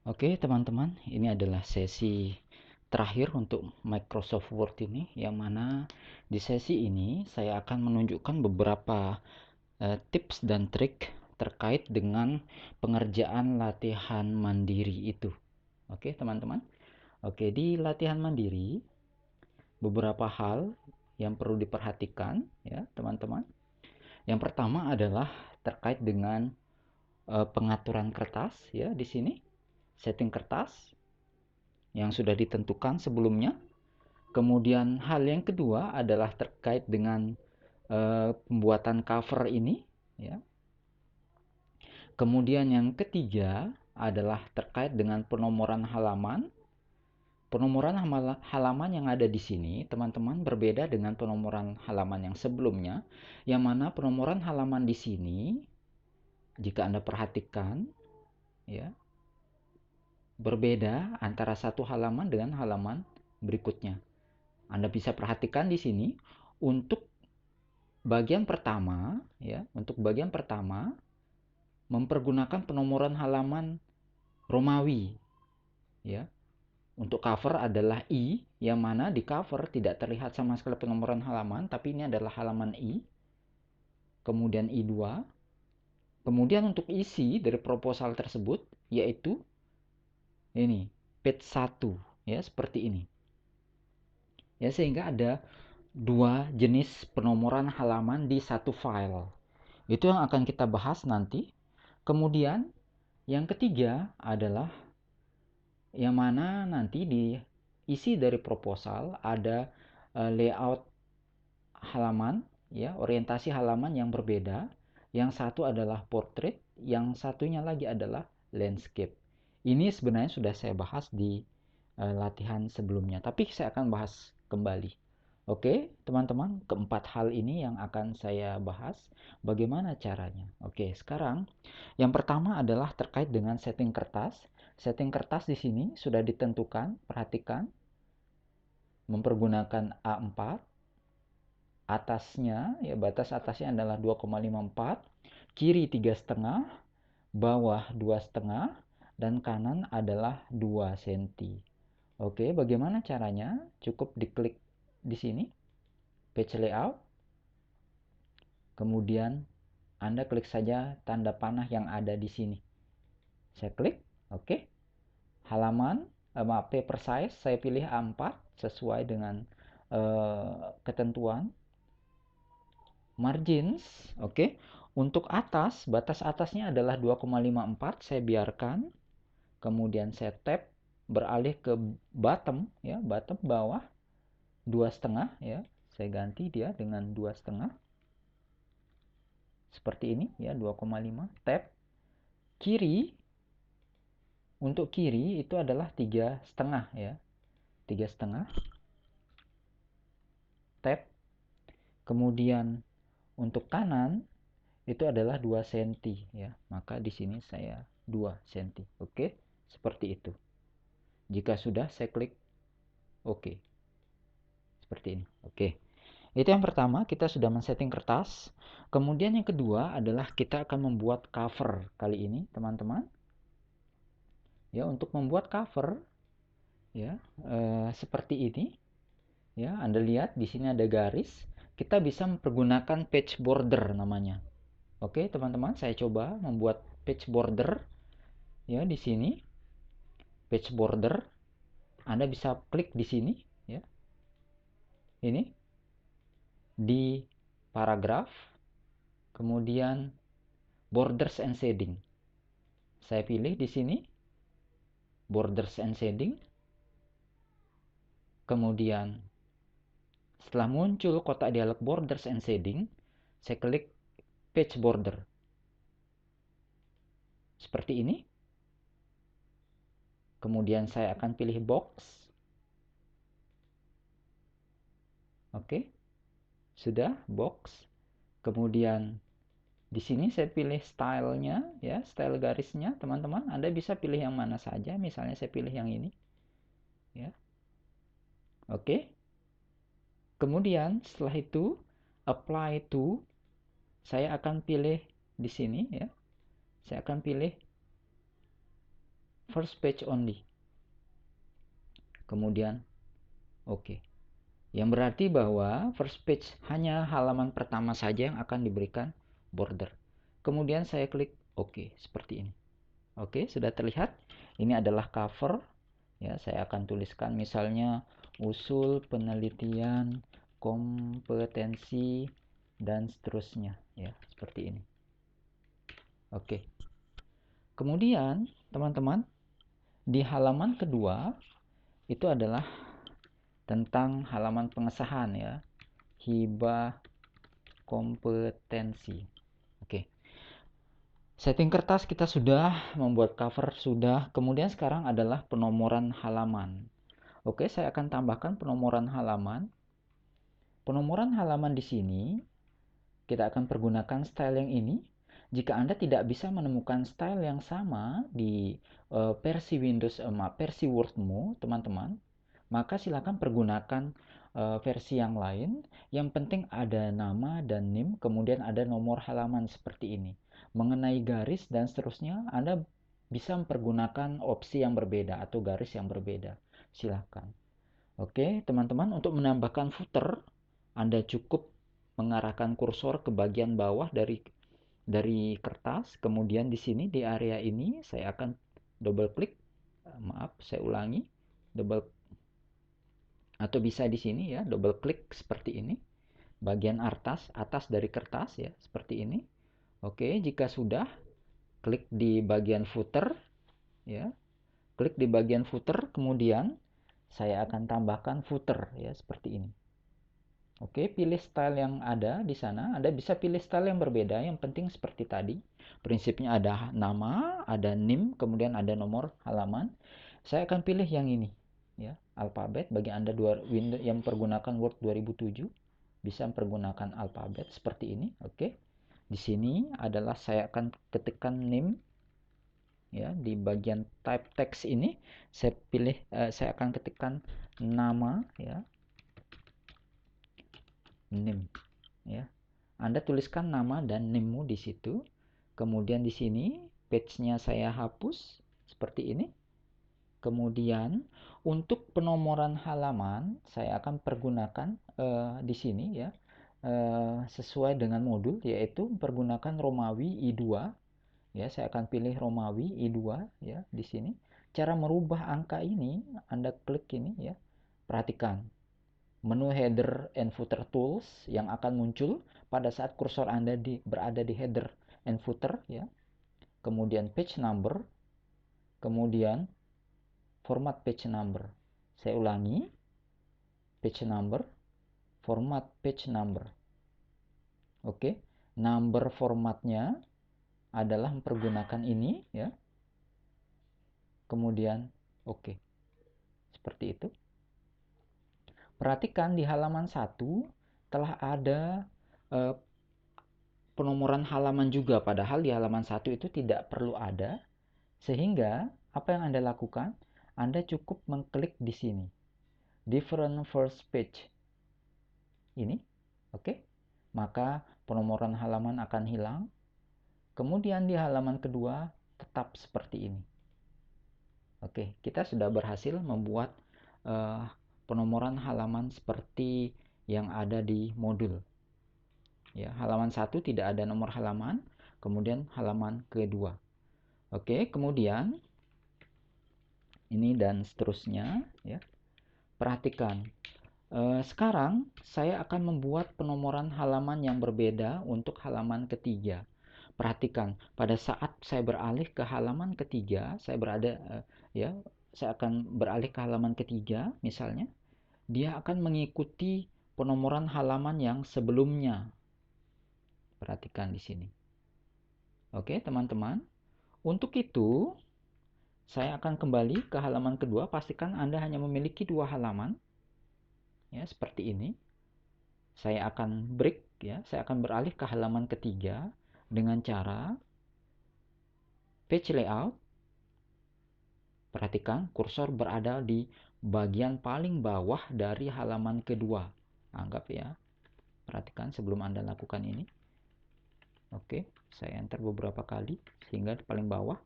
Oke, teman-teman, ini adalah sesi terakhir untuk Microsoft Word ini, yang mana di sesi ini saya akan menunjukkan beberapa tips dan trik terkait dengan pengerjaan latihan mandiri itu. Oke, teman-teman. Oke, di latihan mandiri beberapa hal yang perlu diperhatikan ya, teman-teman. Yang pertama adalah terkait dengan pengaturan kertas ya di sini. Setting kertas yang sudah ditentukan sebelumnya. Kemudian hal yang kedua adalah terkait dengan pembuatan cover ini ya. Kemudian yang ketiga adalah terkait dengan penomoran halaman. Penomoran halaman yang ada di sini, teman-teman, berbeda dengan penomoran halaman yang sebelumnya, yang mana penomoran halaman di sini, jika Anda perhatikan, ya, berbeda antara satu halaman dengan halaman berikutnya. Anda bisa perhatikan di sini untuk bagian pertama, ya, untuk bagian pertama mempergunakan penomoran halaman Romawi, ya. Untuk cover adalah I, yang mana di cover tidak terlihat sama sekali penomoran halaman, tapi ini adalah halaman I. Kemudian I2. Kemudian untuk isi dari proposal tersebut yaitu ini, page 1, ya, seperti ini. Ya, sehingga ada dua jenis penomoran halaman di satu file. Itu yang akan kita bahas nanti. Kemudian yang ketiga adalah yang mana nanti di isi dari proposal ada layout halaman, ya, orientasi halaman yang berbeda. Yang satu adalah portrait, yang satunya lagi adalah landscape. Ini sebenarnya sudah saya bahas di latihan sebelumnya, tapi saya akan bahas kembali. Oke, teman-teman, keempat hal ini yang akan saya bahas. Bagaimana caranya? Oke, sekarang yang pertama adalah terkait dengan setting kertas. Setting kertas di sini sudah ditentukan, perhatikan, mempergunakan A4. Atasnya, ya, batas atasnya adalah 2,54, kiri 3,5, bawah 2,5, dan kanan adalah 2 cm. Oke, bagaimana caranya? Cukup diklik di sini, page layout. Kemudian Anda klik saja tanda panah yang ada di sini. Saya klik, oke. Halaman, paper size, saya pilih A4 sesuai dengan ketentuan. Margins, oke. Untuk atas, batas atasnya adalah 2,54, saya biarkan. Kemudian saya tab, beralih ke bottom, ya, bottom bawah 2,5, ya. Saya ganti dia dengan 2,5. Seperti ini, ya, 2,5. Tab kiri, untuk kiri itu adalah 3,5, ya. 3,5. Tab. Kemudian untuk kanan itu adalah 2 cm, ya. Maka di sini saya 2 cm. Oke, seperti itu. Jika sudah, saya klik oke. Seperti ini. Oke. Itu yang pertama, kita sudah men-setting kertas. Kemudian yang kedua adalah kita akan membuat cover kali ini, teman-teman. Ya, untuk membuat cover, ya, seperti ini. Ya, Anda lihat di sini ada garis. Kita bisa mempergunakan page border namanya. Oke, teman-teman, saya coba membuat page border. Ya, di sini page border. Anda bisa klik di sini, ya. Ini di paragraf, kemudian borders and shading. Saya pilih di sini borders and shading. Kemudian setelah muncul kotak dialog borders and shading, saya klik page border. Seperti ini. Kemudian saya akan pilih box. Oke. Sudah box. Kemudian di sini saya pilih stylenya, ya, style garisnya, teman-teman. Anda bisa pilih yang mana saja. Misalnya saya pilih yang ini, ya. Oke. Kemudian setelah itu apply to, saya akan pilih di sini, ya. Saya akan pilih first page only. Kemudian oke. Yang berarti bahwa first page hanya halaman pertama saja yang akan diberikan border. Kemudian saya klik oke, seperti ini. Oke, sudah terlihat. Ini adalah cover. Ya, saya akan tuliskan misalnya usul penelitian, kompetensi, dan seterusnya. Ya, seperti ini. Oke. Kemudian, teman-teman, di halaman kedua itu adalah tentang halaman pengesahan ya. Hibah kompetensi. Oke. Setting kertas kita sudah, membuat cover sudah. Kemudian sekarang adalah penomoran halaman. Oke, saya akan tambahkan penomoran halaman. Penomoran halaman di sini kita akan pergunakan style yang ini. Jika Anda tidak bisa menemukan style yang sama di versi Windows, versi Wordmu, teman-teman, maka silakan pergunakan versi yang lain. Yang penting ada nama dan NIM, kemudian ada nomor halaman seperti ini. Mengenai garis dan seterusnya, Anda bisa mempergunakan opsi yang berbeda atau garis yang berbeda. Silakan. Oke, teman-teman, untuk menambahkan footer, Anda cukup mengarahkan kursor ke bagian bawah dari kertas. Kemudian di sini di area ini saya akan double klik. Maaf, saya ulangi. Double atau bisa di sini ya, double klik seperti ini. Bagian atas dari kertas ya, seperti ini. Oke, jika sudah, klik di bagian footer ya. Klik di bagian footer, kemudian saya akan tambahkan footer ya, seperti ini. Oke, pilih style yang ada di sana. Anda bisa pilih style yang berbeda, yang penting seperti tadi. Prinsipnya ada nama, ada NIM, kemudian ada nomor halaman. Saya akan pilih yang ini ya, alfabet. Bagi Anda yang pergunakan Word 2007 bisa mempergunakan alfabet seperti ini. Oke. Di sini adalah saya akan ketikkan NIM ya, di bagian type text ini saya akan ketikkan nama ya, NIM ya. Anda tuliskan nama dan NIM-mu di situ. Kemudian di sini page-nya saya hapus seperti ini. Kemudian untuk penomoran halaman saya akan pergunakan di sini ya, sesuai dengan modul, yaitu pergunakan Romawi I2 ya. Saya akan pilih Romawi I2 ya di sini. Cara merubah angka ini Anda klik ini ya. Perhatikan menu header and footer tools yang akan muncul pada saat kursor Anda berada di header and footer ya. Kemudian page number, kemudian format page number. Saya ulangi, page number, format page number. Oke, number formatnya adalah mempergunakan ini ya. Kemudian oke. Seperti itu. Perhatikan di halaman 1 telah ada penomoran halaman juga, padahal di halaman 1 itu tidak perlu ada. Sehingga apa yang Anda lakukan? Anda cukup mengklik di sini. Different first page. Ini, oke. Maka penomoran halaman akan hilang. Kemudian di halaman kedua tetap seperti ini. Oke, kita sudah berhasil membuat penomoran halaman seperti yang ada di modul. Ya, halaman 1 tidak ada nomor halaman, kemudian halaman kedua. Oke, kemudian ini dan seterusnya ya. Perhatikan. Sekarang saya akan membuat penomoran halaman yang berbeda untuk halaman ketiga. Perhatikan, pada saat saya beralih ke halaman ketiga, saya akan beralih ke halaman ketiga misalnya, dia akan mengikuti penomoran halaman yang sebelumnya. Perhatikan di sini. Oke, teman-teman. Untuk itu, saya akan kembali ke halaman kedua. Pastikan Anda hanya memiliki 2 halaman. Ya, seperti ini. Saya akan break ya, saya akan beralih ke halaman ketiga dengan cara page layout. Perhatikan kursor berada di bagian paling bawah dari halaman kedua. Anggap ya. Perhatikan sebelum Anda lakukan ini. Oke, saya enter beberapa kali sehingga di paling bawah.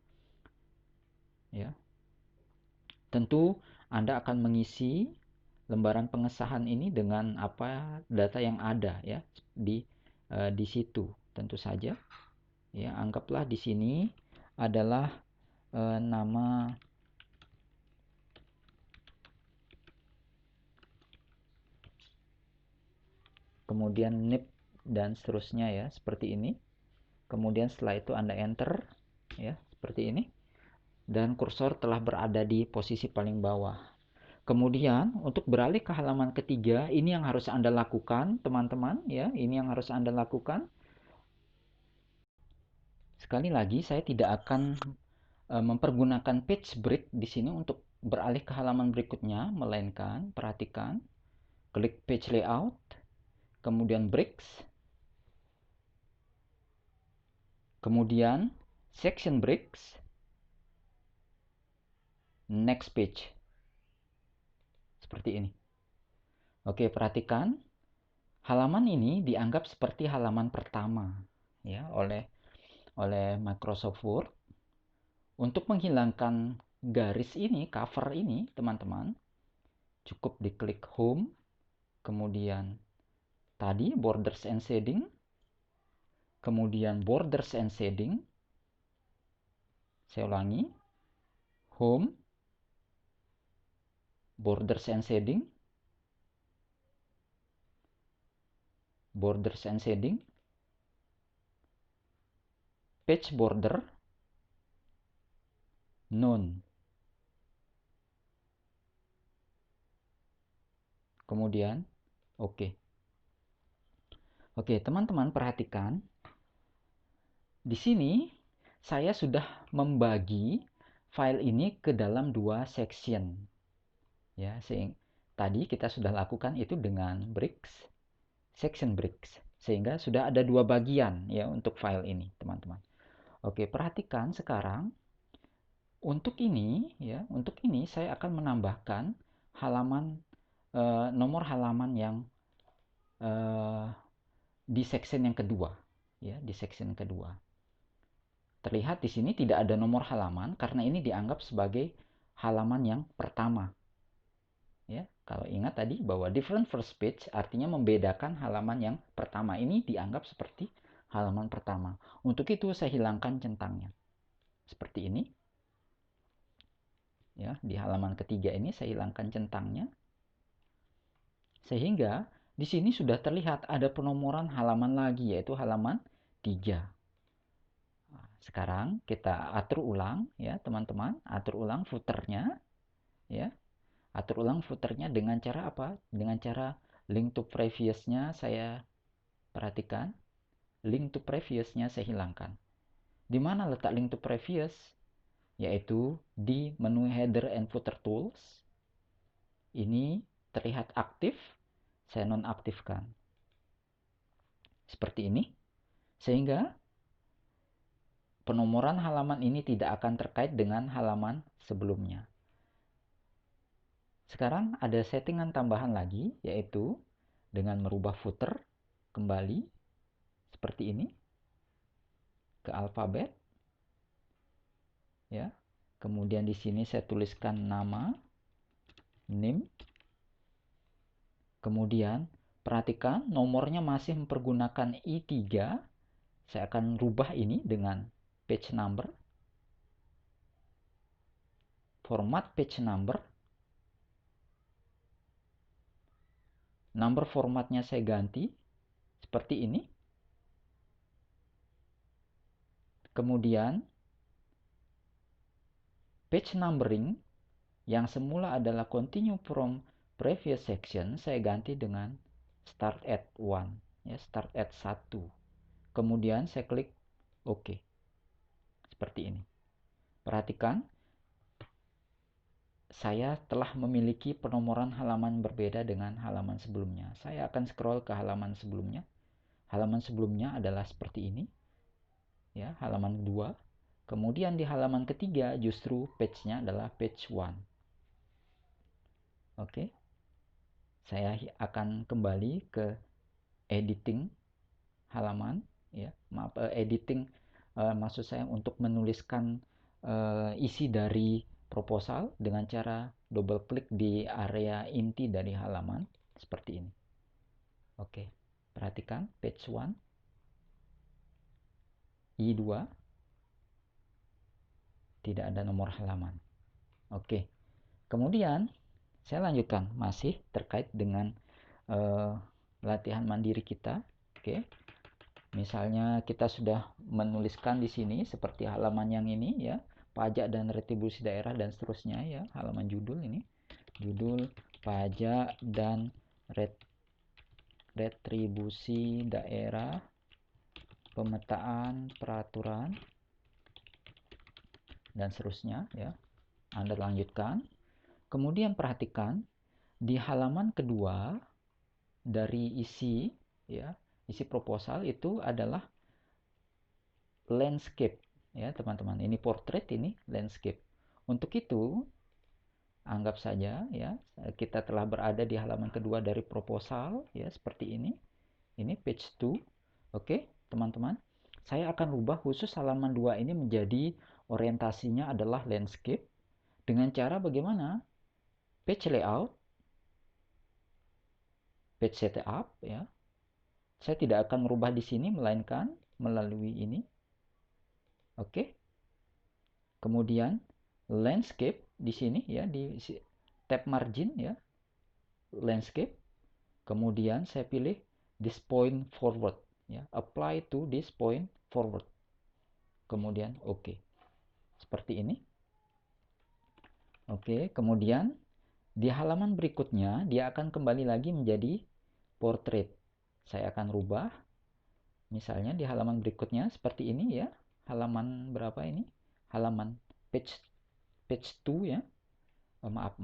Ya. Tentu Anda akan mengisi lembaran pengesahan ini dengan apa data yang ada ya di situ. Tentu saja ya, anggaplah di sini adalah nama kemudian NIP dan seterusnya ya, seperti ini. Kemudian setelah itu Anda enter ya, seperti ini. Dan kursor telah berada di posisi paling bawah. Kemudian untuk beralih ke halaman ketiga, ini yang harus Anda lakukan, teman-teman ya. Ini yang harus Anda lakukan. Sekali lagi, saya tidak akan mempergunakan page break di sini untuk beralih ke halaman berikutnya, melainkan perhatikan, klik page layout, kemudian breaks, kemudian section breaks, next page. Seperti ini. Oke, perhatikan. Halaman ini dianggap seperti halaman pertama ya oleh Microsoft Word. Untuk menghilangkan garis ini, cover ini, teman-teman, cukup diklik home, kemudian tadi borders and shading, kemudian borders and shading. Saya ulangi, home, borders and shading, borders and shading, page border, none. Kemudian oke. Oke, teman-teman perhatikan. Di sini saya sudah membagi file ini ke dalam dua section. Ya, tadi kita sudah lakukan itu dengan breaks, section breaks, sehingga sudah ada dua bagian ya untuk file ini, teman-teman. Oke, perhatikan sekarang untuk ini ya, untuk ini saya akan menambahkan halaman nomor halaman yang di section yang kedua ya, di section kedua. Terlihat di sini tidak ada nomor halaman karena ini dianggap sebagai halaman yang pertama. Ya, kalau ingat tadi bahwa different first page artinya membedakan halaman yang pertama. Ini dianggap seperti halaman pertama. Untuk itu saya hilangkan centangnya. Seperti ini. Ya, di halaman ketiga ini saya hilangkan centangnya. Sehingga di sini sudah terlihat ada penomoran halaman lagi yaitu halaman 3. Sekarang kita atur ulang ya, teman-teman, atur ulang footernya ya. Atur ulang footernya dengan cara apa? Dengan cara link to previous-nya saya perhatikan. Link to previous-nya saya hilangkan. Di mana letak link to previous? Yaitu di menu header and footer tools. Ini terlihat aktif, saya nonaktifkan. Seperti ini. Sehingga penomoran halaman ini tidak akan terkait dengan halaman sebelumnya. Sekarang ada settingan tambahan lagi, yaitu dengan merubah footer kembali seperti ini ke alfabet. Ya. Kemudian di sini saya tuliskan nama, name. Kemudian perhatikan nomornya masih mempergunakan I3. Saya akan rubah ini dengan page number. Format page number. Number formatnya saya ganti seperti ini. Kemudian page numbering yang semula adalah continue from previous section saya ganti dengan start at 1 ya, start at 1. Kemudian saya klik OK. Seperti ini. Perhatikan saya telah memiliki penomoran halaman berbeda dengan halaman sebelumnya. Saya akan scroll ke halaman sebelumnya. Halaman sebelumnya adalah seperti ini. Ya, halaman 2. Kemudian di halaman ketiga justru page-nya adalah page 1. Oke. Saya akan kembali ke editing halaman ya. Maaf, editing maksud saya untuk menuliskan isi dari proposal dengan cara double klik di area inti dari halaman seperti ini. Oke, perhatikan page 1, I2, tidak ada nomor halaman. Oke, kemudian saya lanjutkan masih terkait dengan latihan mandiri kita. Oke, misalnya kita sudah menuliskan di sini seperti halaman yang ini ya, pajak dan retribusi daerah dan seterusnya ya, halaman judul ini, judul pajak dan retribusi daerah, pemetaan peraturan dan seterusnya ya. Anda lanjutkan. Kemudian perhatikan di halaman kedua dari isi ya, isi proposal itu adalah landscape ya, teman-teman. Ini portrait, ini landscape. Untuk itu anggap saja ya, kita telah berada di halaman kedua dari proposal ya, seperti ini. Ini page 2. Oke, teman-teman. Saya akan rubah khusus halaman 2 ini menjadi orientasinya adalah landscape dengan cara bagaimana? Page layout, page setup ya. Saya tidak akan merubah di sini melainkan melalui ini. Oke. Kemudian landscape di sini ya, di tab margin ya. Landscape. Kemudian saya pilih this point forward ya, apply to this point forward. Kemudian oke. Seperti ini. Oke, kemudian di halaman berikutnya dia akan kembali lagi menjadi portrait. Saya akan rubah. Misalnya di halaman berikutnya seperti ini ya. Halaman berapa ini? Halaman page 2 ya. Maaf.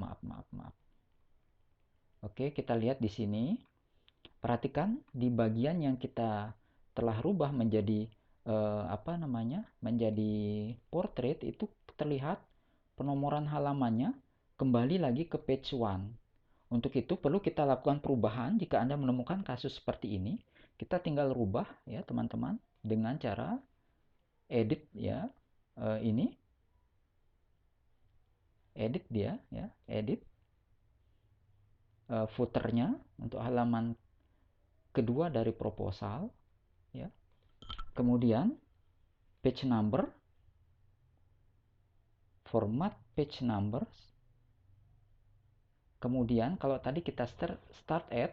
Oke, kita lihat di sini. Perhatikan di bagian yang kita telah rubah menjadi menjadi portrait itu terlihat penomoran halamannya kembali lagi ke page 1. Untuk itu perlu kita lakukan perubahan. Jika Anda menemukan kasus seperti ini, kita tinggal rubah ya teman-teman dengan cara edit ya, ini edit dia ya, edit footernya untuk halaman kedua dari proposal ya. Kemudian page number, format page numbers. Kemudian kalau tadi kita start at,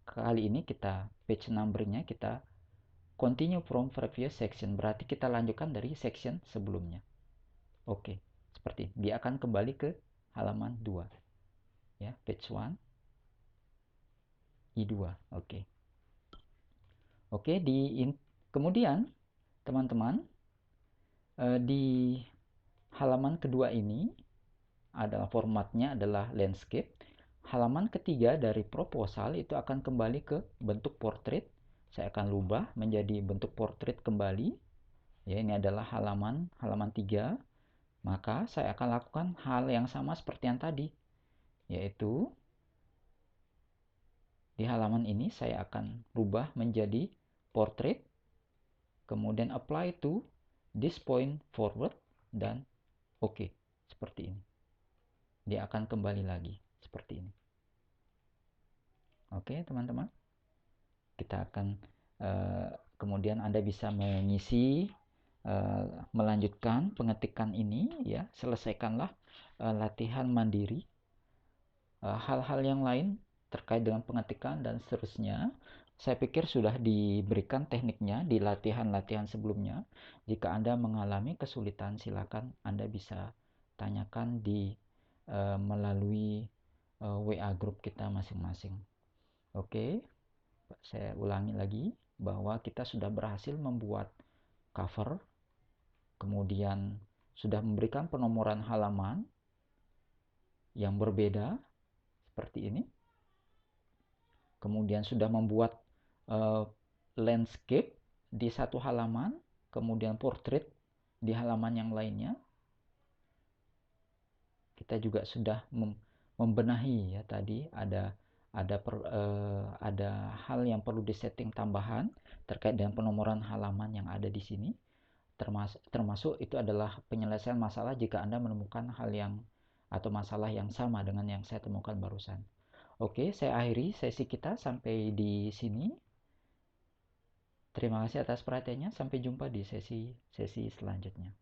kali ini kita page numbernya kita continue from previous section, berarti kita lanjutkan dari section sebelumnya. Oke, seperti dia akan kembali ke halaman 2 ya, page 1 I2. Oke, kemudian teman-teman di halaman kedua ini adalah formatnya adalah landscape. Halaman ketiga dari proposal itu akan kembali ke bentuk portrait. Saya akan rubah menjadi bentuk portrait kembali. Ya, ini adalah halaman 3. Maka saya akan lakukan hal yang sama seperti yang tadi, yaitu di halaman ini saya akan rubah menjadi portrait, kemudian apply to this point forward dan oke, seperti ini. Dia akan kembali lagi seperti ini. Oke, teman-teman. Kita akan kemudian Anda bisa mengisi melanjutkan pengetikan ini ya, selesaikanlah latihan mandiri. Hal-hal yang lain terkait dengan pengetikan dan seterusnya saya pikir sudah diberikan tekniknya di latihan-latihan sebelumnya. Jika Anda mengalami kesulitan, silakan Anda bisa tanyakan di melalui WA grup kita masing-masing. Oke, saya ulangi lagi bahwa kita sudah berhasil membuat cover, kemudian sudah memberikan penomoran halaman yang berbeda seperti ini, kemudian sudah membuat landscape di satu halaman, kemudian portrait di halaman yang lainnya. Kita juga sudah membenahi ya, tadi ada hal yang perlu disetting tambahan terkait dengan penomoran halaman yang ada di sini. Termasuk itu adalah penyelesaian masalah jika Anda menemukan hal yang atau masalah yang sama dengan yang saya temukan barusan. Oke, saya akhiri sesi kita sampai di sini. Terima kasih atas perhatiannya. Sampai jumpa di sesi selanjutnya.